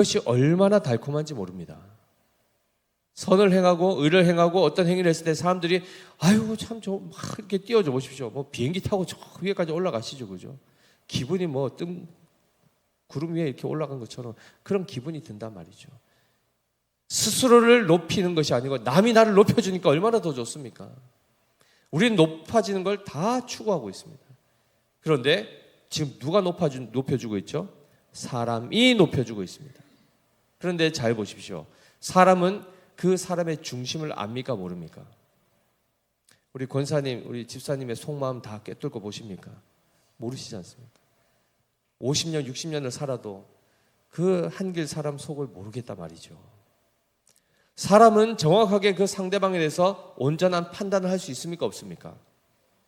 그것이 얼마나 달콤한지 모릅니다. 선을 행하고 의를 행하고 어떤 행위를 했을 때 사람들이 아유 참 저 막 이렇게 띄워줘 보십시오. 뭐 비행기 타고 저 위에까지 올라가시죠, 그죠? 기분이 뭐 구름 위에 이렇게 올라간 것처럼 그런 기분이 든단 말이죠. 스스로를 높이는 것이 아니고 남이 나를 높여주니까 얼마나 더 좋습니까? 우리는 높아지는 걸 다 추구하고 있습니다. 그런데 지금 누가 높여주고 있죠? 사람이 높여주고 있습니다. 그런데 잘 보십시오. 사람은 그 사람의 중심을 압니까 모릅니까? 우리 권사님, 우리 집사님의 속마음 다 꿰뚫고 보십니까? 모르시지 않습니까? 50년, 60년을 살아도 그 한길 사람 속을 모르겠단 말이죠. 사람은 정확하게 그 상대방에 대해서 온전한 판단을 할 수 있습니까? 없습니까?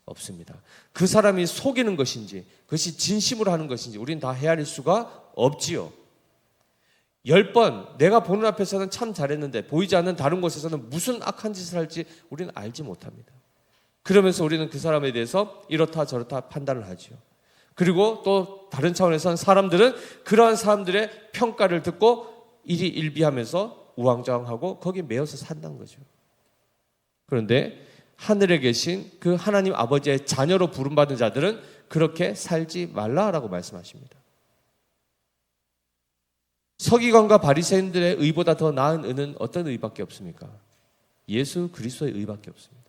없습니다. 그 사람이 속이는 것인지 그것이 진심으로 하는 것인지 우리는 다 헤아릴 수가 없지요. 10번 내가 보는 앞에서는 참 잘했는데 보이지 않는 다른 곳에서는 무슨 악한 짓을 할지 우리는 알지 못합니다. 그러면서 우리는 그 사람에 대해서 이렇다 저렇다 판단을 하죠. 그리고 또 다른 차원에서는 사람들은 그러한 사람들의 평가를 듣고 일희일비하면서 우왕좌왕하고 거기에 매여서 산다는 거죠. 그런데 하늘에 계신 그 하나님 아버지의 자녀로 부름받은 자들은 그렇게 살지 말라라고 말씀하십니다. 서기관과 바리새인들의 의보다 더 나은 의는 어떤 의밖에 없습니까? 예수 그리스도의 의밖에 없습니다.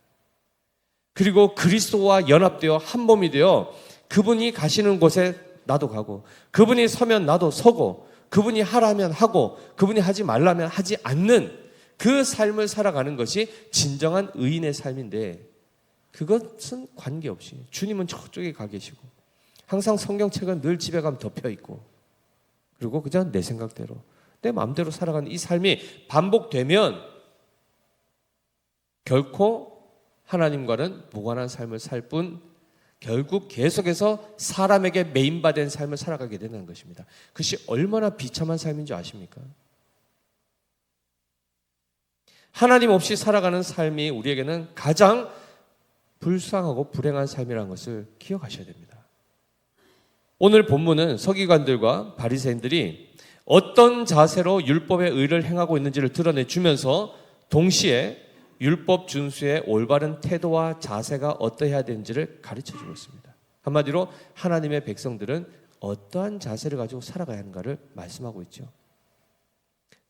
그리고 그리스도와 연합되어 한 몸이 되어 그분이 가시는 곳에 나도 가고 그분이 서면 나도 서고 그분이 하라면 하고 그분이 하지 말라면 하지 않는 그 삶을 살아가는 것이 진정한 의인의 삶인데 그것은 관계없이 주님은 저쪽에 가 계시고 항상 성경책은 늘 집에 가면 덮여 있고 그리고 그냥 내 생각대로 내 마음대로 살아가는 이 삶이 반복되면 결코 하나님과는 무관한 삶을 살 뿐 결국 계속해서 사람에게 매인받은 삶을 살아가게 되는 것입니다. 그것이 얼마나 비참한 삶인 줄 아십니까? 하나님 없이 살아가는 삶이 우리에게는 가장 불쌍하고 불행한 삶이라는 것을 기억하셔야 됩니다. 오늘 본문은 서기관들과 바리새인들이 어떤 자세로 율법의 의를 행하고 있는지를 드러내주면서 동시에 율법 준수의 올바른 태도와 자세가 어떠해야 되는지를 가르쳐주고 있습니다. 한마디로 하나님의 백성들은 어떠한 자세를 가지고 살아가야 하는가를 말씀하고 있죠.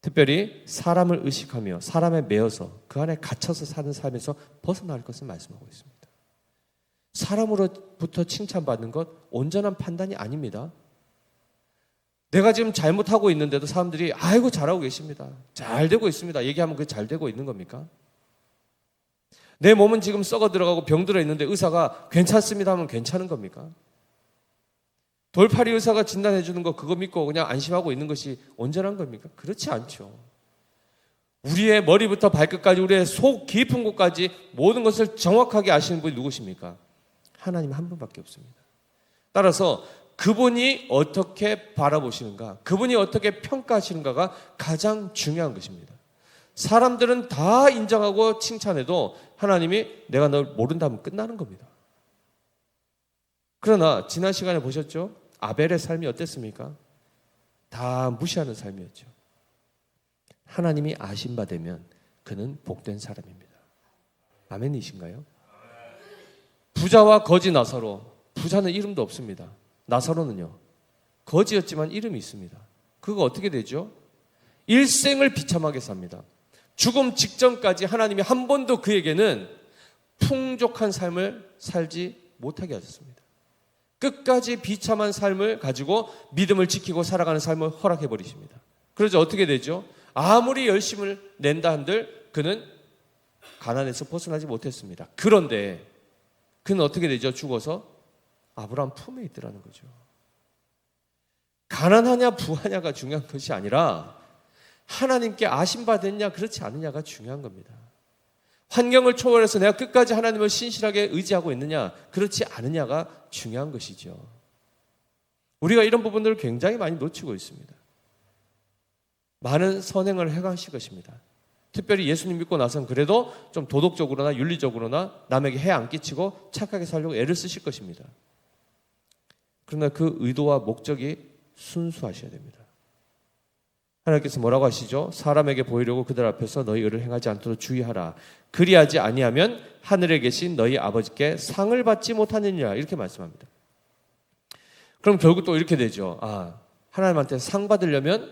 특별히 사람을 의식하며 사람에 매여서 그 안에 갇혀서 사는 삶에서 벗어날 것을 말씀하고 있습니다. 사람으로부터 칭찬받는 것 온전한 판단이 아닙니다. 내가 지금 잘못하고 있는데도 사람들이 아이고 잘하고 계십니다. 잘 되고 있습니다. 얘기하면 그게 잘 되고 있는 겁니까? 내 몸은 지금 썩어 들어가고 병들어 있는데 의사가 괜찮습니다 하면 괜찮은 겁니까? 돌팔이 의사가 진단해 주는 거 그거 믿고 그냥 안심하고 있는 것이 온전한 겁니까? 그렇지 않죠. 우리의 머리부터 발끝까지 우리의 속 깊은 곳까지 모든 것을 정확하게 아시는 분이 누구십니까? 하나님 한 분밖에 없습니다. 따라서 그분이 어떻게 바라보시는가, 그분이 어떻게 평가하시는가가 가장 중요한 것입니다. 사람들은 다 인정하고 칭찬해도 하나님이 내가 널 모른다면 끝나는 겁니다. 그러나 지난 시간에 보셨죠? 아벨의 삶이 어땠습니까? 다 무시하는 삶이었죠. 하나님이 아신 바 되면 그는 복된 사람입니다. 아멘이신가요? 부자와 거지 나사로, 부자는 이름도 없습니다. 나사로는요, 거지였지만 이름이 있습니다. 그거 어떻게 되죠? 일생을 비참하게 삽니다. 죽음 직전까지 하나님이 한 번도 그에게는 풍족한 삶을 살지 못하게 하셨습니다. 끝까지 비참한 삶을 가지고 믿음을 지키고 살아가는 삶을 허락해 버리십니다. 그러자 어떻게 되죠? 아무리 열심을 낸다 한들 그는 가난에서 벗어나지 못했습니다. 그런데 그는 어떻게 되죠? 죽어서 아브라함 품에 있더라는 거죠. 가난하냐 부하냐가 중요한 것이 아니라 하나님께 아심받았냐 그렇지 않느냐가 중요한 겁니다. 환경을 초월해서 내가 끝까지 하나님을 신실하게 의지하고 있느냐 그렇지 않느냐가 중요한 것이죠. 우리가 이런 부분들을 굉장히 많이 놓치고 있습니다. 많은 선행을 해가실 것입니다. 특별히 예수님 믿고 나서는 그래도 좀 도덕적으로나 윤리적으로나 남에게 해 안 끼치고 착하게 살려고 애를 쓰실 것입니다. 그러나 그 의도와 목적이 순수하셔야 됩니다. 하나님께서 뭐라고 하시죠? 사람에게 보이려고 그들 앞에서 너희 의를 행하지 않도록 주의하라. 그리하지 아니하면 하늘에 계신 너희 아버지께 상을 받지 못하느니라. 이렇게 말씀합니다. 그럼 결국 또 이렇게 되죠. 하나님한테 상 받으려면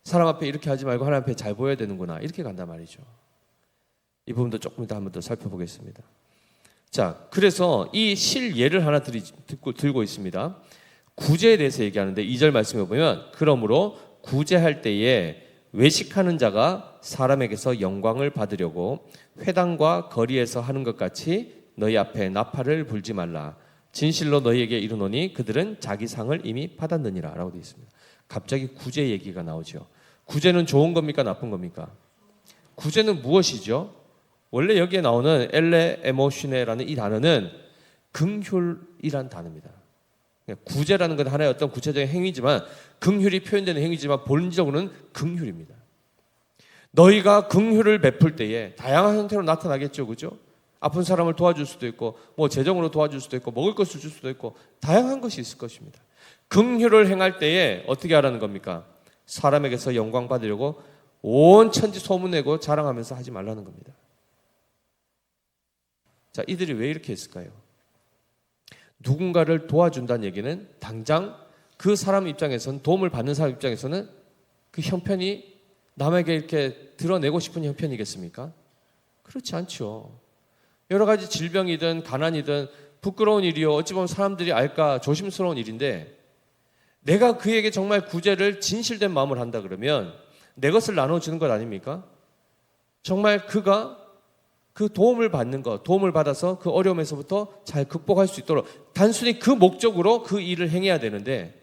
사람 앞에 이렇게 하지 말고 하나님 앞에 잘 보여야 되는구나. 이렇게 간단 말이죠. 이 부분도 조금 이따 한번 더 살펴보겠습니다. 자, 그래서 이 실예를 하나 들고 있습니다. 구제에 대해서 얘기하는데 2절 말씀에 보면 그러므로 구제할 때에 외식하는 자가 사람에게서 영광을 받으려고 회당과 거리에서 하는 것 같이 너희 앞에 나팔을 불지 말라. 진실로 너희에게 이르노니 그들은 자기 상을 이미 받았느니라 라고 되어 있습니다. 갑자기 구제 얘기가 나오죠. 구제는 좋은 겁니까? 나쁜 겁니까? 구제는 무엇이죠? 원래 여기에 나오는 엘레 에모시네라는 이 단어는 긍휼이란 단어입니다. 구제라는 건 하나의 어떤 구체적인 행위지만 긍휼이 표현되는 행위지만 본질적으로는 긍휼입니다. 너희가 긍휼을 베풀 때에 다양한 형태로 나타나겠죠, 그죠? 아픈 사람을 도와줄 수도 있고, 뭐 재정으로 도와줄 수도 있고, 먹을 것을 줄 수도 있고, 다양한 것이 있을 것입니다. 긍휼을 행할 때에 어떻게 하라는 겁니까? 사람에게서 영광 받으려고 온 천지 소문내고 자랑하면서 하지 말라는 겁니다. 자, 이들이 왜 이렇게 했을까요? 누군가를 도와준다는 얘기는 당장 그 사람 입장에서는, 도움을 받는 사람 입장에서는 그 형편이 남에게 이렇게 드러내고 싶은 형편이겠습니까? 그렇지 않죠. 여러 가지 질병이든 가난이든 부끄러운 일이요, 어찌 보면 사람들이 알까 조심스러운 일인데 내가 그에게 정말 구제를 진실된 마음을 한다 그러면 내 것을 나눠주는 것 아닙니까? 정말 그가 그 도움을 받는 것, 도움을 받아서 그 어려움에서부터 잘 극복할 수 있도록 단순히 그 목적으로 그 일을 행해야 되는데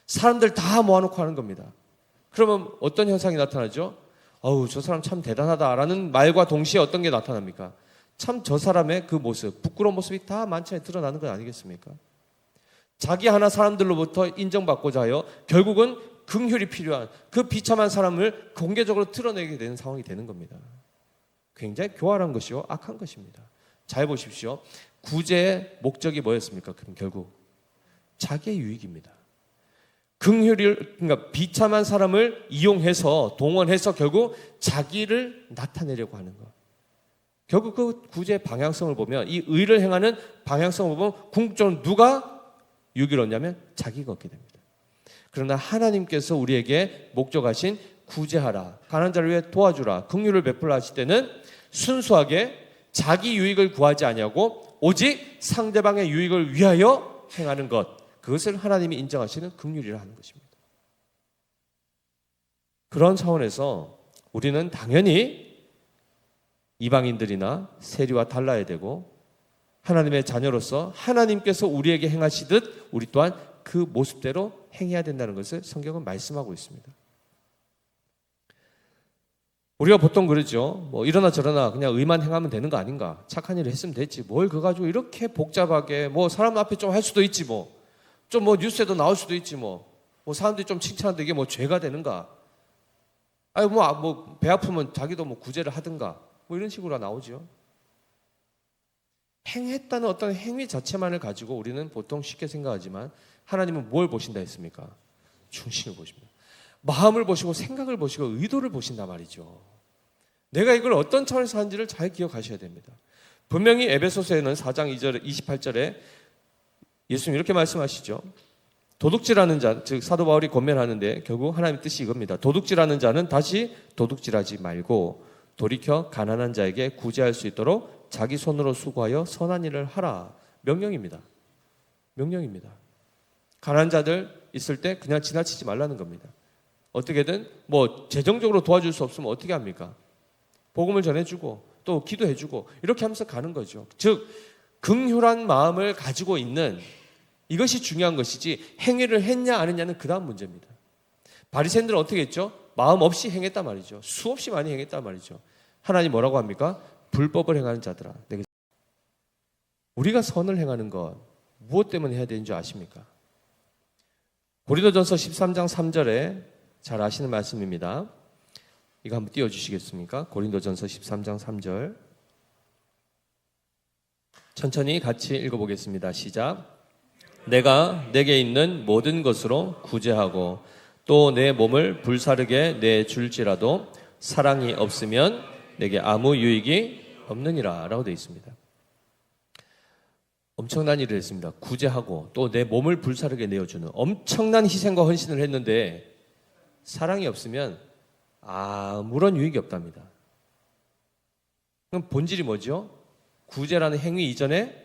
사람들 다 모아놓고 하는 겁니다. 그러면 어떤 현상이 나타나죠? 어우, 저 사람 참 대단하다라는 말과 동시에 어떤 게 나타납니까? 참 저 사람의 그 모습, 부끄러운 모습이 다 만천에 드러나는 것 아니겠습니까? 자기 하나 사람들로부터 인정받고자 하여 결국은 긍휼이 필요한 그 비참한 사람을 공개적으로 드러내게 되는 상황이 되는 겁니다. 굉장히 교활한 것이요, 악한 것입니다. 잘 보십시오. 구제의 목적이 뭐였습니까? 그럼 결국 자기의 유익입니다. 긍휼을, 그러니까 비참한 사람을 이용해서 동원해서 결국 자기를 나타내려고 하는 것. 결국 그 구제의 방향성을 보면, 이 의를 행하는 방향성을 보면 궁극적으로 누가 유익을 얻냐면 자기가 얻게 됩니다. 그러나 하나님께서 우리에게 목적하신 구제하라, 가난한 자를 위해 도와주라, 긍휼을 베풀라 하실 때는 순수하게 자기 유익을 구하지 아니하고 오직 상대방의 유익을 위하여 행하는 것, 그것을 하나님이 인정하시는 긍휼이라 하는 것입니다. 그런 차원에서 우리는 당연히 이방인들이나 세리와 달라야 되고 하나님의 자녀로서 하나님께서 우리에게 행하시듯 우리 또한 그 모습대로 행해야 된다는 것을 성경은 말씀하고 있습니다. 우리가 보통 그러죠. 뭐 이러나 저러나 그냥 의만 행하면 되는 거 아닌가? 착한 일을 했으면 됐지. 뭘 그거 가지고 이렇게 복잡하게, 뭐 사람 앞에 좀 할 수도 있지 뭐. 좀 뭐 뉴스에도 나올 수도 있지 뭐. 뭐 사람들이 좀 칭찬하는데 이게 뭐 죄가 되는가? 아니 뭐 배 아프면 자기도 뭐 구제를 하든가. 뭐 이런 식으로 나오죠. 행했다는 어떤 행위 자체만을 가지고 우리는 보통 쉽게 생각하지만 하나님은 뭘 보신다 했습니까? 중심을 보십니다. 마음을 보시고 생각을 보시고 의도를 보신단 말이죠. 내가 이걸 어떤 차원에서 하는지를 잘 기억하셔야 됩니다. 분명히 에베소서에는 4장 2절 28절에 예수님 이렇게 말씀하시죠. 도둑질하는 자, 즉 사도 바울이 권면하는데 결국 하나님의 뜻이 이겁니다. 도둑질하는 자는 다시 도둑질하지 말고 돌이켜 가난한 자에게 구제할 수 있도록 자기 손으로 수고하여 선한 일을 하라. 명령입니다. 명령입니다. 가난한 자들 있을 때 그냥 지나치지 말라는 겁니다. 어떻게든 뭐 재정적으로 도와줄 수 없으면 어떻게 합니까? 복음을 전해주고 또 기도해주고 이렇게 하면서 가는 거죠. 즉 긍휼한 마음을 가지고 있는, 이것이 중요한 것이지 행위를 했냐 안 했냐는 그 다음 문제입니다. 바리새인들은 어떻게 했죠? 마음 없이 행했단 말이죠. 수없이 많이 행했단 말이죠. 하나님 뭐라고 합니까? 불법을 행하는 자들아. 우리가 선을 행하는 것 무엇 때문에 해야 되는 줄 아십니까? 고린도전서 13장 3절에 잘 아시는 말씀입니다. 이거 한번 띄워주시겠습니까? 고린도전서 13장 3절. 천천히 같이 읽어보겠습니다. 시작. 내가 내게 있는 모든 것으로 구제하고 또 내 몸을 불사르게 내줄지라도 사랑이 없으면 내게 아무 유익이 없느니라 라고 되어 있습니다. 엄청난 일을 했습니다. 구제하고 또 내 몸을 불사르게 내어주는 엄청난 희생과 헌신을 했는데 사랑이 없으면 아무런 유익이 없답니다. 그럼 본질이 뭐죠? 구제라는 행위 이전에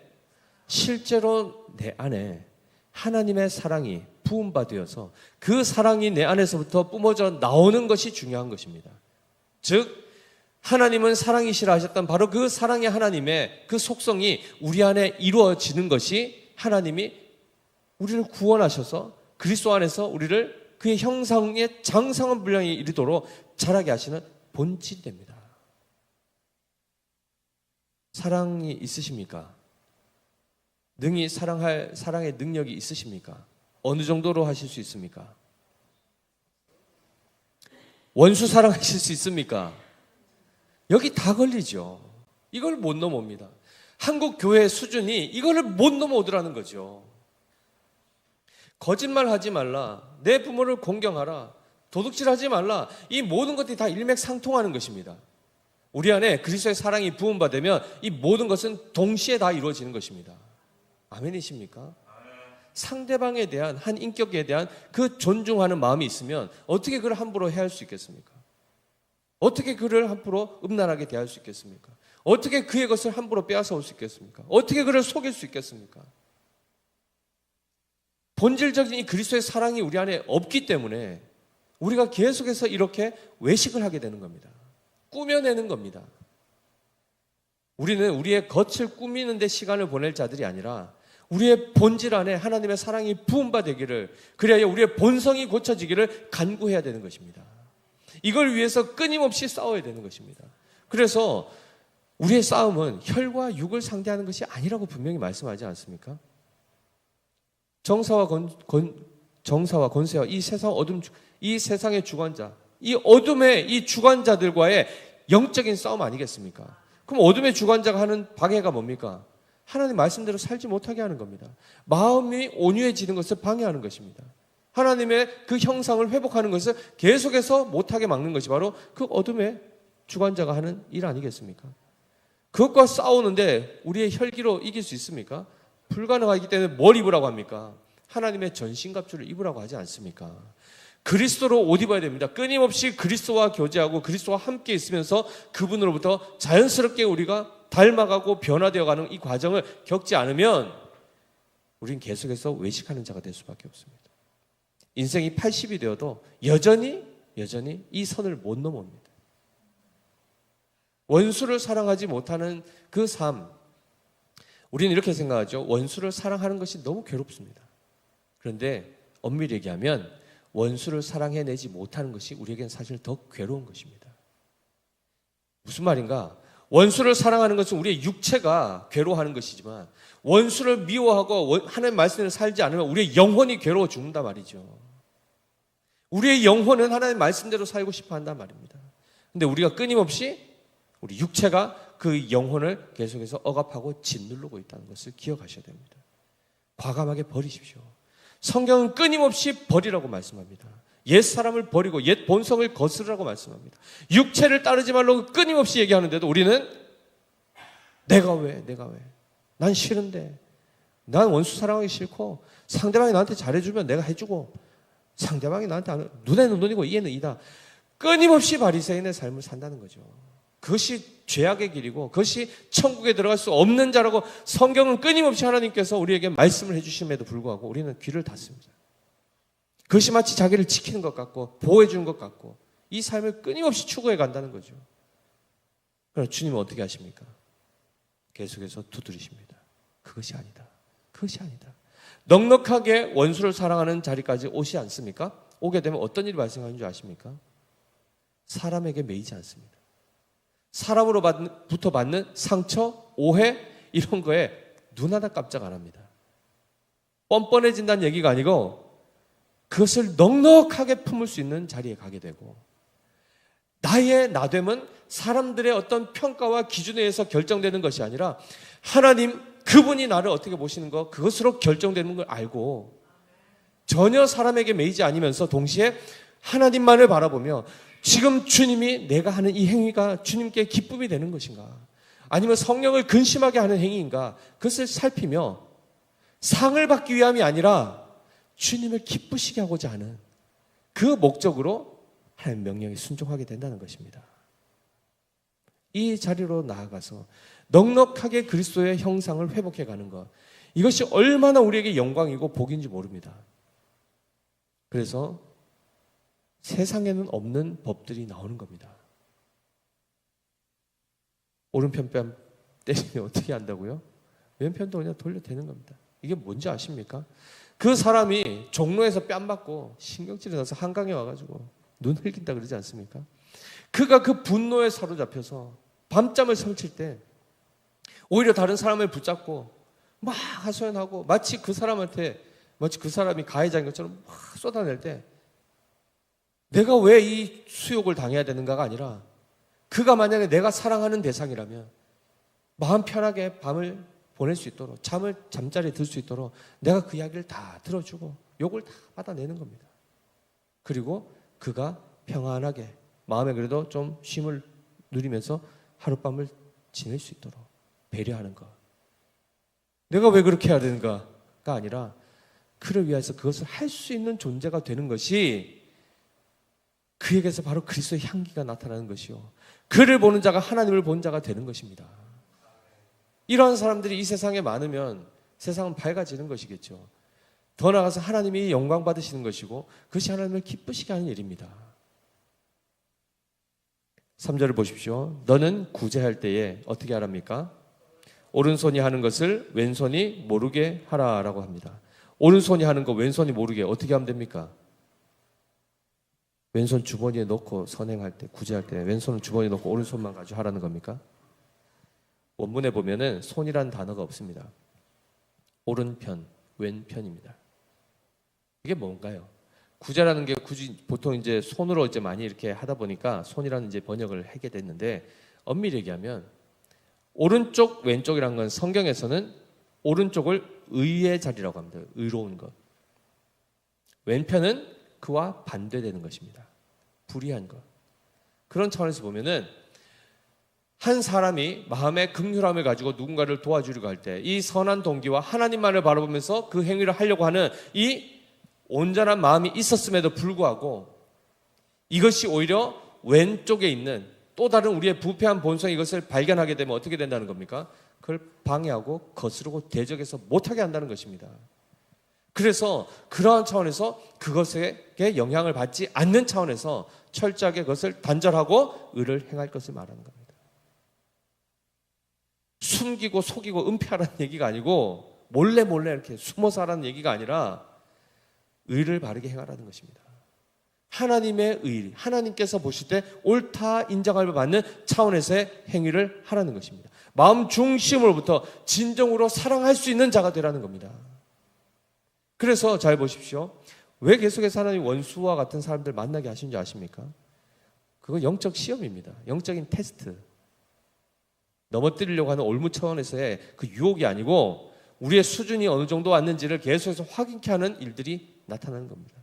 실제로 내 안에 하나님의 사랑이 부음받으어서 그 사랑이 내 안에서부터 뿜어져 나오는 것이 중요한 것입니다. 즉 하나님은 사랑이시라 하셨던 바로 그 사랑의 하나님의 그 속성이 우리 안에 이루어지는 것이 하나님이 우리를 구원하셔서 그리스도 안에서 우리를 그의 형상의 장성한 분량에 이르도록 자라게 하시는 본질이 됩니다. 사랑이 있으십니까? 능히 사랑할 사랑의 능력이 있으십니까? 어느 정도로 하실 수 있습니까? 원수 사랑하실 수 있습니까? 여기 다 걸리죠. 이걸 못 넘어옵니다. 한국 교회 수준이 이거를 못 넘어오더라는 거죠. 거짓말하지 말라, 내 부모를 공경하라, 도둑질하지 말라, 이 모든 것들이 다 일맥상통하는 것입니다. 우리 안에 그리스도의 사랑이 부음받으면 이 모든 것은 동시에 다 이루어지는 것입니다. 아멘이십니까? 상대방에 대한 한 인격에 대한 그 존중하는 마음이 있으면 어떻게 그를 함부로 해할 수 있겠습니까? 어떻게 그를 함부로 음란하게 대할 수 있겠습니까? 어떻게 그의 것을 함부로 빼앗아 올 수 있겠습니까? 어떻게 그를 속일 수 있겠습니까? 본질적인 이 그리스도의 사랑이 우리 안에 없기 때문에 우리가 계속해서 이렇게 외식을 하게 되는 겁니다. 꾸며내는 겁니다. 우리는 우리의 겉을 꾸미는 데 시간을 보낼 자들이 아니라 우리의 본질 안에 하나님의 사랑이 부음받기를, 그래야 우리의 본성이 고쳐지기를 간구해야 되는 것입니다. 이걸 위해서 끊임없이 싸워야 되는 것입니다. 그래서 우리의 싸움은 혈과 육을 상대하는 것이 아니라고 분명히 말씀하지 않습니까? 정사와 권세와 이 세상 어둠, 이 세상의 주관자, 이 어둠의 이 주관자들과의 영적인 싸움 아니겠습니까? 그럼 어둠의 주관자가 하는 방해가 뭡니까? 하나님 말씀대로 살지 못하게 하는 겁니다. 마음이 온유해지는 것을 방해하는 것입니다. 하나님의 그 형상을 회복하는 것을 계속해서 못하게 막는 것이 바로 그 어둠의 주관자가 하는 일 아니겠습니까? 그것과 싸우는데 우리의 혈기로 이길 수 있습니까? 불가능하기 때문에 뭘 입으라고 합니까? 하나님의 전신갑주를 입으라고 하지 않습니까? 그리스도로 옷 입어야 됩니다. 끊임없이 그리스도와 교제하고 그리스도와 함께 있으면서 그분으로부터 자연스럽게 우리가 닮아가고 변화되어가는 이 과정을 겪지 않으면 우리는 계속해서 외식하는 자가 될 수밖에 없습니다. 인생이 80이 되어도 여전히 이 선을 못 넘어옵니다. 원수를 사랑하지 못하는 그 삶, 우리는 이렇게 생각하죠. 원수를 사랑하는 것이 너무 괴롭습니다. 그런데 엄밀히 얘기하면 원수를 사랑해내지 못하는 것이 우리에겐 사실 더 괴로운 것입니다. 무슨 말인가? 원수를 사랑하는 것은 우리의 육체가 괴로워하는 것이지만 원수를 미워하고 하나님의 말씀을 살지 않으면 우리의 영혼이 괴로워 죽는단 말이죠. 우리의 영혼은 하나님의 말씀대로 살고 싶어 한단 말입니다. 근데 우리가 끊임없이 우리 육체가 그 영혼을 계속해서 억압하고 짓누르고 있다는 것을 기억하셔야 됩니다. 과감하게 버리십시오. 성경은 끊임없이 버리라고 말씀합니다. 옛 사람을 버리고 옛 본성을 거스르라고 말씀합니다. 육체를 따르지 말라고 끊임없이 얘기하는데도 우리는 내가 왜? 난 싫은데. 난 원수 사랑하기 싫고 상대방이 나한테 잘해주면 내가 해주고 상대방이 나한테 안, 눈에는 눈이고 이에는 이다. 끊임없이 바리새인의 삶을 산다는 거죠. 그것이 죄악의 길이고 그것이 천국에 들어갈 수 없는 자라고 성경은 끊임없이 하나님께서 우리에게 말씀을 해주심에도 불구하고 우리는 귀를 닫습니다. 그것이 마치 자기를 지키는 것 같고 보호해 주는 것 같고 이 삶을 끊임없이 추구해 간다는 거죠. 그럼 주님은 어떻게 하십니까? 계속해서 두드리십니다. 그것이 아니다. 넉넉하게 원수를 사랑하는 자리까지 오지 않습니까? 오게 되면 어떤 일이 발생하는 줄 아십니까? 사람에게 매이지 않습니다. 사람으로부터 받는 상처, 오해 이런 거에 눈 하나 깜짝 안 합니다. 뻔뻔해진다는 얘기가 아니고 그것을 넉넉하게 품을 수 있는 자리에 가게 되고 나의 나됨은 사람들의 어떤 평가와 기준에 의해서 결정되는 것이 아니라 하나님 그분이 나를 어떻게 보시는 것 그것으로 결정되는 걸 알고 전혀 사람에게 매이지 않으면서 동시에 하나님만을 바라보며 지금 주님이 내가 하는 이 행위가 주님께 기쁨이 되는 것인가? 아니면 성령을 근심하게 하는 행위인가? 그것을 살피며 상을 받기 위함이 아니라 주님을 기쁘시게 하고자 하는 그 목적으로 하나님 명령에 순종하게 된다는 것입니다. 이 자리로 나아가서 넉넉하게 그리스도의 형상을 회복해 가는 것, 이것이 얼마나 우리에게 영광이고 복인지 모릅니다. 그래서 세상에는 없는 법들이 나오는 겁니다. 오른편 뺨 때리면 어떻게 한다고요? 왼편도 그냥 돌려대는 겁니다. 이게 뭔지 아십니까? 그 사람이 종로에서 뺨 맞고 신경질이 나서 한강에 와가지고 눈 흘긴다 그러지 않습니까? 그가 그 분노에 사로잡혀서 밤잠을 설칠 때 오히려 다른 사람을 붙잡고 막 하소연하고 마치 그 사람이 가해자인 것처럼 막 쏟아낼 때 내가 왜 이 수욕을 당해야 되는가가 아니라 그가 만약에 내가 사랑하는 대상이라면 마음 편하게 밤을 보낼 수 있도록 잠자리에 들 수 있도록 내가 그 이야기를 다 들어주고 욕을 다 받아내는 겁니다. 그리고 그가 평안하게 마음에 그래도 좀 쉼을 누리면서 하룻밤을 지낼 수 있도록 배려하는 것. 내가 왜 그렇게 해야 되는가가 아니라 그를 위해서 그것을 할 수 있는 존재가 되는 것이 그에게서 바로 그리스도의 향기가 나타나는 것이요, 그를 보는 자가 하나님을 본 자가 되는 것입니다. 이러한 사람들이 이 세상에 많으면 세상은 밝아지는 것이겠죠. 더 나아가서 하나님이 영광 받으시는 것이고 그것이 하나님을 기쁘시게 하는 일입니다. 3절을 보십시오. 너는 구제할 때에 어떻게 하랍니까? 오른손이 하는 것을 왼손이 모르게 하라라고 합니다. 오른손이 하는 거 왼손이 모르게 어떻게 하면 됩니까? 왼손 주머니에 넣고 선행할 때, 구제할 때 왼손은 주머니에 넣고 오른손만 가지고 하라는 겁니까? 원문에 보면은 손이라는 단어가 없습니다. 오른편, 왼편입니다. 이게 뭔가요? 구제라는 게 굳이 보통 이제 손으로 이제 많이 이렇게 하다 보니까 손이라는 이제 번역을 하게 됐는데, 엄밀히 얘기하면 오른쪽 왼쪽이란 건 성경에서는 오른쪽을 의의 자리라고 합니다. 의로운 것. 왼편은 그와 반대되는 것입니다. 불의한 것. 그런 차원에서 보면은 한 사람이 마음의 긍휼함을 가지고 누군가를 도와주려고 할 때 이 선한 동기와 하나님만을 바라보면서 그 행위를 하려고 하는 이 온전한 마음이 있었음에도 불구하고 이것이 오히려 왼쪽에 있는 또 다른 우리의 부패한 본성, 이것을 발견하게 되면 어떻게 된다는 겁니까? 그걸 방해하고 거스르고 대적해서 못하게 한다는 것입니다. 그래서 그러한 차원에서 그것에 영향을 받지 않는 차원에서 철저하게 그것을 단절하고 의를 행할 것을 말하는 겁니다. 숨기고 속이고 은폐하라는 얘기가 아니고 몰래 이렇게 숨어서 하라는 얘기가 아니라 의를 바르게 행하라는 것입니다. 하나님의 의, 하나님께서 보실 때 옳다 인정을 받는 차원에서의 행위를 하라는 것입니다. 마음 중심으로부터 진정으로 사랑할 수 있는 자가 되라는 겁니다. 그래서 잘 보십시오. 왜 계속해서 하나님 원수와 같은 사람들 만나게 하시는지 아십니까? 그건 영적 시험입니다. 영적인 테스트. 넘어뜨리려고 하는 올무 차원에서의 그 유혹이 아니고 우리의 수준이 어느 정도 왔는지를 계속해서 확인케 하는 일들이 나타나는 겁니다.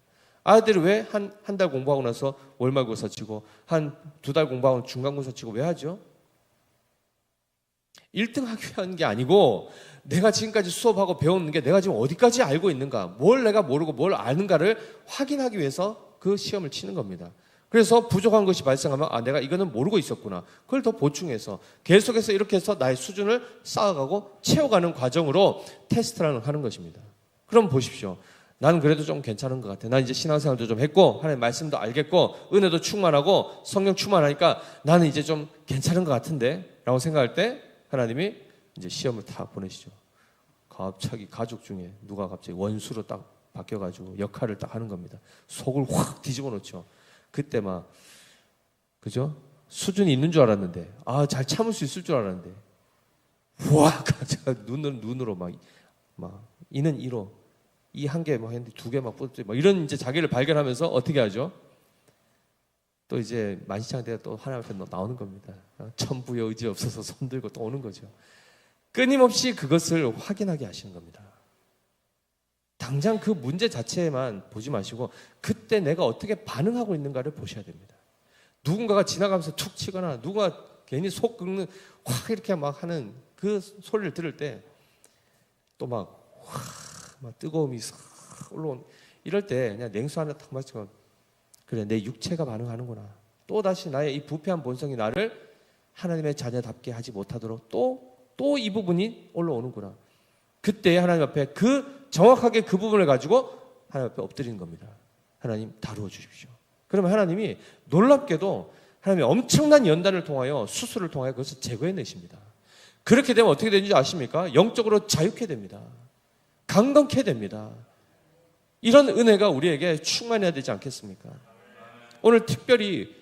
아이들이 왜 한 달 공부하고 나서 월말고사 치고 한 두 달 공부하고 중간고사 치고 왜 하죠? 1등 하기 위한 게 아니고 내가 지금까지 수업하고 배우는 게 내가 지금 어디까지 알고 있는가, 뭘 내가 모르고 뭘 아는가를 확인하기 위해서 그 시험을 치는 겁니다. 그래서 부족한 것이 발생하면 내가 이거는 모르고 있었구나. 그걸 더 보충해서 계속해서 이렇게 해서 나의 수준을 쌓아가고 채워가는 과정으로 테스트를 하는 것입니다. 그럼 보십시오. 나는 그래도 좀 괜찮은 것 같아. 난 이제 신앙생활도 좀 했고 하나님 말씀도 알겠고 은혜도 충만하고 성령 충만하니까 나는 이제 좀 괜찮은 것 같은데 라고 생각할 때 하나님이 이제 시험을 다 보내시죠. 갑자기 가족 중에 누가 갑자기 원수로 딱 바뀌어가지고 역할을 딱 하는 겁니다. 속을 확 뒤집어 놓죠. 그때 막 그죠? 수준이 있는 줄 알았는데 잘 참을 수 있을 줄 알았는데 와 눈으로 막 이는 이로 이 한 개 막 했는데 두 개 막 뿌듯해 막 이런 이제 자기를 발견하면서 어떻게 하죠? 또 이제 만시창대가 또 하나님 앞에 나오는 겁니다. 천부의 의지 없어서 손들고 또 오는 거죠. 끊임없이 그것을 확인하게 하시는 겁니다. 당장 그 문제 자체만 보지 마시고 그때 내가 어떻게 반응하고 있는가를 보셔야 됩니다. 누군가가 지나가면서 툭 치거나 누가 괜히 속 긁는 확 이렇게 막 하는 그 소리를 들을 때 또 막 뜨거움이 싹 올라온 이럴 때 그냥 냉수 하나 탁 마시고 그래 내 육체가 반응하는구나. 또 다시 나의 이 부패한 본성이 나를 하나님의 자녀답게 하지 못하도록 또 이 부분이 올라오는구나. 그때 하나님 앞에 정확하게 그 부분을 가지고 하나님 앞에 엎드리는 겁니다. 하나님 다루어 주십시오. 그러면 하나님이 놀랍게도 하나님이 엄청난 연단을 통하여 수술을 통하여 그것을 제거해 내십니다. 그렇게 되면 어떻게 되는지 아십니까? 영적으로 자유케 됩니다. 강건케 됩니다. 이런 은혜가 우리에게 충만해야 되지 않겠습니까? 오늘 특별히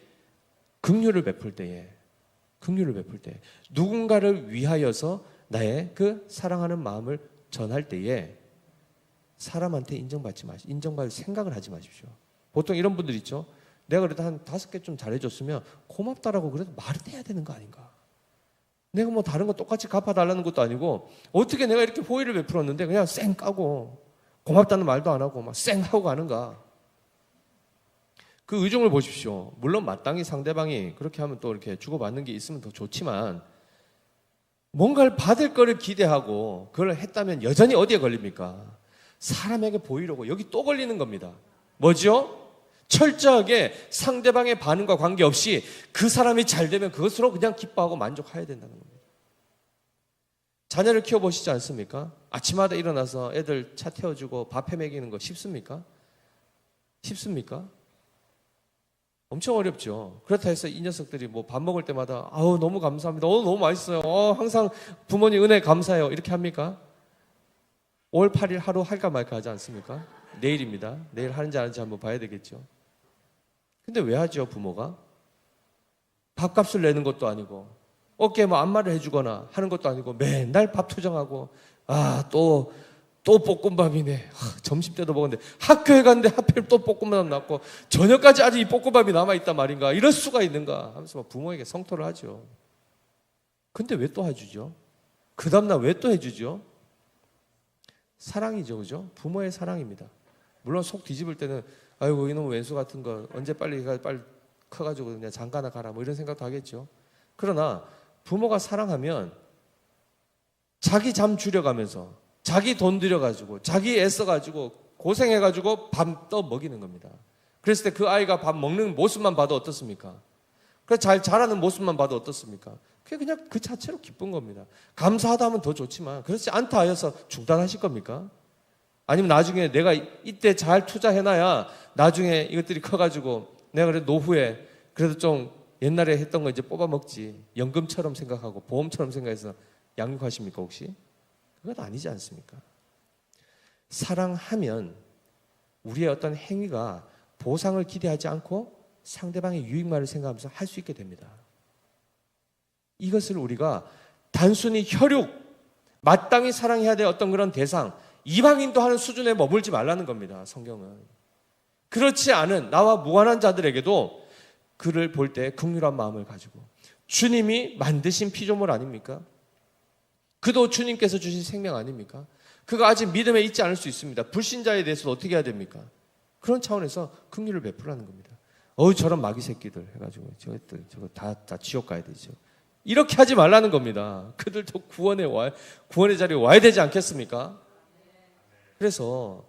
긍휼을 베풀 때에 누군가를 위하여서 나의 그 사랑하는 마음을 전할 때에 사람한테 인정받을 생각을 하지 마십시오. 보통 이런 분들 있죠. 내가 그래도 한 5개 좀 잘해줬으면 고맙다라고 그래도 말을 해야 되는 거 아닌가. 내가 뭐 다른 거 똑같이 갚아달라는 것도 아니고 어떻게 내가 이렇게 호의를 베풀었는데 그냥 쌩 까고 고맙다는 말도 안 하고 막 쌩 하고 가는가. 그 의중을 보십시오. 물론 마땅히 상대방이 그렇게 하면 또 이렇게 주고받는 게 있으면 더 좋지만 뭔가를 받을 거를 기대하고 그걸 했다면 여전히 어디에 걸립니까? 사람에게 보이려고 여기 또 걸리는 겁니다. 뭐죠? 철저하게 상대방의 반응과 관계없이 그 사람이 잘 되면 그것으로 그냥 기뻐하고 만족해야 된다는 겁니다. 자녀를 키워보시지 않습니까? 아침마다 일어나서 애들 차 태워주고 밥해 먹이는 거 쉽습니까? 쉽습니까? 엄청 어렵죠. 그렇다 해서 이 녀석들이 뭐 밥 먹을 때마다 아우 너무 감사합니다. 너무 맛있어요. 항상 부모님 은혜 감사해요. 이렇게 합니까? 5월 8일 하루 할까 말까 하지 않습니까? 내일입니다. 내일 하는지 안 하는지 한번 봐야 되겠죠. 근데 왜 하죠, 부모가? 밥값을 내는 것도 아니고 어깨에 뭐 안마를 해주거나 하는 것도 아니고 맨날 밥 투정하고 또 볶음밥이네. 점심 때도 먹었는데 학교에 갔는데 하필 또 볶음밥 남고 저녁까지 아직 이 볶음밥이 남아있단 말인가. 이럴 수가 있는가 하면서 막 부모에게 성토를 하죠. 근데 왜 또 해주죠? 그 다음날 왜 또 해주죠? 사랑이죠, 그죠? 부모의 사랑입니다. 물론 속 뒤집을 때는 아이고 이놈 왼수 같은 거 언제 빨리 커가지고 그냥 장가나 가라 뭐 이런 생각도 하겠죠. 그러나 부모가 사랑하면 자기 잠 줄여가면서 자기 돈 들여가지고 자기 애써가지고 고생해가지고 밥 떠 먹이는 겁니다. 그랬을 때 그 아이가 밥 먹는 모습만 봐도 어떻습니까? 그 잘 자라는 모습만 봐도 어떻습니까? 그게 그냥 그 자체로 기쁜 겁니다. 감사하다 하면 더 좋지만 그렇지 않다 하여서 중단하실 겁니까? 아니면 나중에 내가 이때 잘 투자해놔야 나중에 이것들이 커가지고 내가 그래도 노후에 그래도 좀 옛날에 했던 거 이제 뽑아 먹지 연금처럼 생각하고 보험처럼 생각해서 양육하십니까 혹시? 그건 아니지 않습니까? 사랑하면 우리의 어떤 행위가 보상을 기대하지 않고 상대방의 유익만을 생각하면서 할 수 있게 됩니다. 이것을 우리가 단순히 혈육, 마땅히 사랑해야 될 어떤 그런 대상, 이방인도 하는 수준에 머물지 말라는 겁니다. 성경은. 그렇지 않은 나와 무관한 자들에게도 그를 볼 때 긍휼한 마음을 가지고 주님이 만드신 피조물 아닙니까? 그도 주님께서 주신 생명 아닙니까? 그가 아직 믿음에 있지 않을 수 있습니다. 불신자에 대해서 어떻게 해야 됩니까? 그런 차원에서 긍휼을 베풀라는 겁니다. 저런 마귀 새끼들 해가지고 저거 다 지옥 가야 되죠. 이렇게 하지 말라는 겁니다. 그들도 구원의 자리에 와야 되지 않겠습니까? 그래서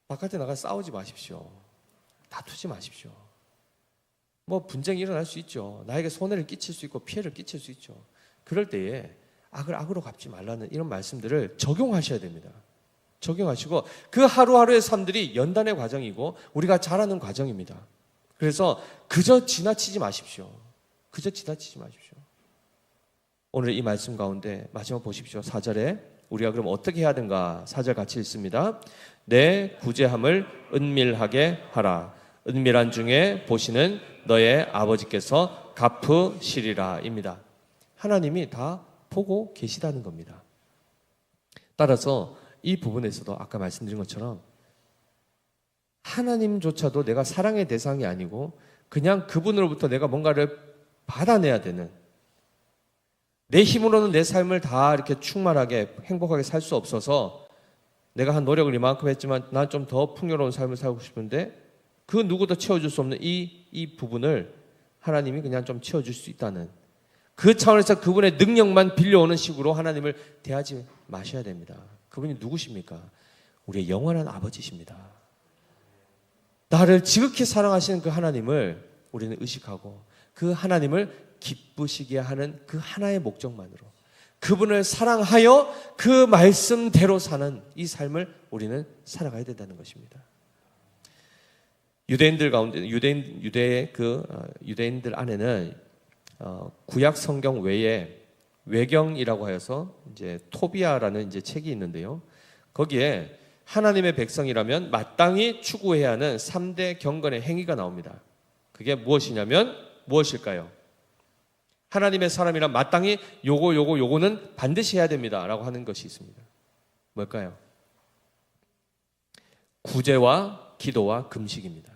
바깥에 나가 싸우지 마십시오. 다투지 마십시오. 뭐 분쟁이 일어날 수 있죠. 나에게 손해를 끼칠 수 있고 피해를 끼칠 수 있죠. 그럴 때에 악을 악으로 갚지 말라는 이런 말씀들을 적용하셔야 됩니다. 적용하시고 그 하루하루의 삶들이 연단의 과정이고 우리가 자라는 과정입니다. 그래서 그저 지나치지 마십시오. 오늘 이 말씀 가운데 마지막 보십시오. 4절에 우리가 그럼 어떻게 해야 되는가? 4절 같이 읽습니다. 내 구제함을 은밀하게 하라. 은밀한 중에 보시는 너의 아버지께서 갚으시리라 입니다. 하나님이 다 보고 계시다는 겁니다. 따라서 이 부분에서도 아까 말씀드린 것처럼 하나님조차도 내가 사랑의 대상이 아니고 그냥 그분으로부터 내가 뭔가를 받아내야 되는, 내 힘으로는 내 삶을 다 이렇게 충만하게 행복하게 살 수 없어서 내가 한 노력을 이만큼 했지만 난 좀 더 풍요로운 삶을 살고 싶은데 그 누구도 채워줄 수 없는 이 부분을 하나님이 그냥 좀 채워줄 수 있다는 그 차원에서 그분의 능력만 빌려오는 식으로 하나님을 대하지 마셔야 됩니다. 그분이 누구십니까? 우리의 영원한 아버지십니다. 나를 지극히 사랑하시는 그 하나님을 우리는 의식하고 그 하나님을 기쁘시게 하는 그 하나의 목적만으로 그분을 사랑하여 그 말씀대로 사는 이 삶을 우리는 살아가야 된다는 것입니다. 유대인들 가운데 유대인들 안에는 구약 성경 외에 외경이라고 하여서 이제 토비아라는 이제 책이 있는데요. 거기에 하나님의 백성이라면 마땅히 추구해야 하는 3대 경건의 행위가 나옵니다. 그게 무엇일까요? 하나님의 사람이란 마땅히 요거는 반드시 해야 됩니다라고 하는 것이 있습니다. 뭘까요? 구제와 기도와 금식입니다.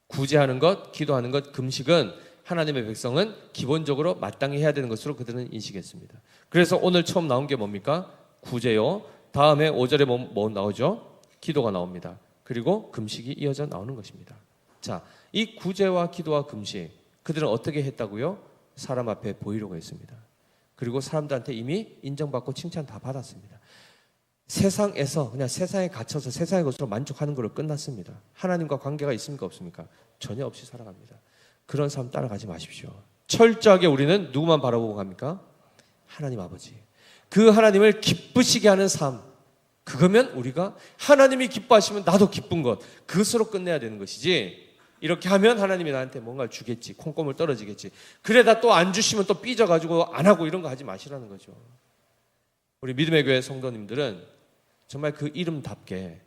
구제하는 것, 기도하는 것, 금식은 하나님의 백성은 기본적으로 마땅히 해야 되는 것으로 그들은 인식했습니다. 그래서 오늘 처음 나온 게 뭡니까? 구제요. 다음에 5절에 뭐 나오죠? 기도가 나옵니다. 그리고 금식이 이어져 나오는 것입니다. 자, 이 구제와 기도와 금식, 그들은 어떻게 했다고요? 사람 앞에 보이려고 했습니다. 그리고 사람들한테 이미 인정받고 칭찬 다 받았습니다. 세상에서 그냥 세상에 갇혀서 세상의 것으로 만족하는 걸로 끝났습니다. 하나님과 관계가 있습니까? 없습니까? 전혀 없이 살아갑니다. 그런 사람 따라가지 마십시오. 철저하게 우리는 누구만 바라보고 갑니까? 하나님 아버지. 그 하나님을 기쁘시게 하는 삶. 그거면 우리가 하나님이 기뻐하시면 나도 기쁜 것. 그것으로 끝내야 되는 것이지. 이렇게 하면 하나님이 나한테 뭔가를 주겠지. 콩고물 떨어지겠지. 그래다 또 안 주시면 또 삐져가지고 안 하고 이런 거 하지 마시라는 거죠. 우리 믿음의 교회 성도님들은 정말 그 이름답게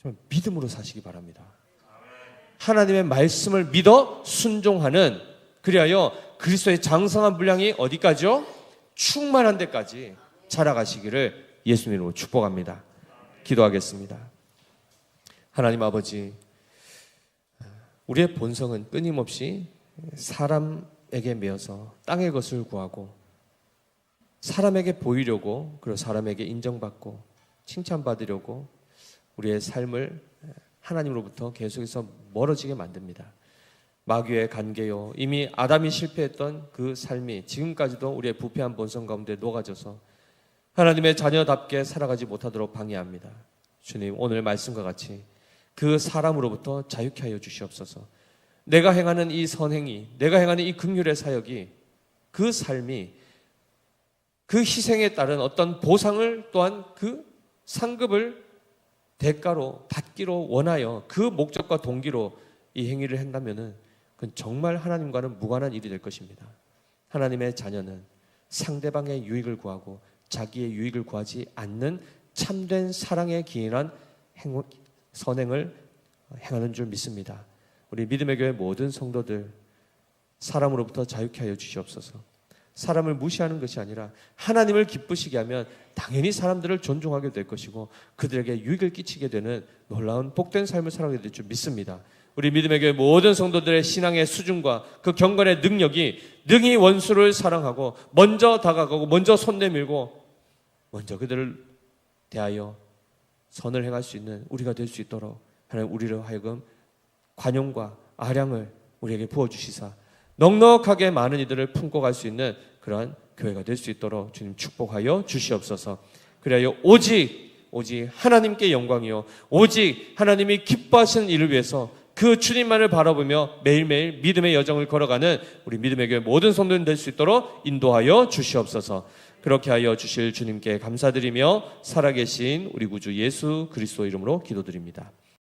정말 믿음으로 사시기 바랍니다. 하나님의 말씀을 믿어 순종하는, 그리하여 그리스도의 장성한 분량이 어디까지요? 충만한 데까지 자라가시기를 예수님으로 축복합니다. 기도하겠습니다. 하나님 아버지, 우리의 본성은 끊임없이 사람에게 매여서 땅의 것을 구하고 사람에게 보이려고, 그리고 사람에게 인정받고 칭찬받으려고 우리의 삶을 하나님으로부터 계속해서 멀어지게 만듭니다. 마귀의 관계요, 이미 아담이 실패했던 그 삶이 지금까지도 우리의 부패한 본성 가운데 녹아져서 하나님의 자녀답게 살아가지 못하도록 방해합니다. 주님, 오늘 말씀과 같이 그 사람으로부터 자유케 하여 주시옵소서. 내가 행하는 이 선행이, 내가 행하는 이 긍휼의 사역이, 그 삶이 그 희생에 따른 어떤 보상을, 또한 그 상급을 대가로 받기로 원하여 그 목적과 동기로 이 행위를 한다면은 그건 정말 하나님과는 무관한 일이 될 것입니다. 하나님의 자녀는 상대방의 유익을 구하고 자기의 유익을 구하지 않는 참된 사랑에 기인한 선행을 행하는 줄 믿습니다. 우리 믿음의 교회 모든 성도들 사람으로부터 자유케 하여 주시옵소서. 사람을 무시하는 것이 아니라 하나님을 기쁘시게 하면 당연히 사람들을 존중하게 될 것이고 그들에게 유익을 끼치게 되는 놀라운 복된 삶을 살아가게 될 줄 믿습니다. 우리 믿음의 교회 모든 성도들의 신앙의 수준과 그 경건의 능력이 능히 원수를 사랑하고 먼저 다가가고 먼저 손 내밀고 먼저 그들을 대하여 선을 행할 수 있는 우리가 될 수 있도록 하나님 우리를 하여금 관용과 아량을 우리에게 부어주시사 넉넉하게 많은 이들을 품고 갈 수 있는 그러한 교회가 될 수 있도록 주님 축복하여 주시옵소서. 그래야 오직 하나님께 영광이요, 오직 하나님이 기뻐하시는 일을 위해서 그 주님만을 바라보며 매일매일 믿음의 여정을 걸어가는 우리 믿음의 교회 모든 성도들 될 수 있도록 인도하여 주시옵소서. 그렇게 하여 주실 주님께 감사드리며 살아계신 우리 구주 예수 그리스도 이름으로 기도드립니다.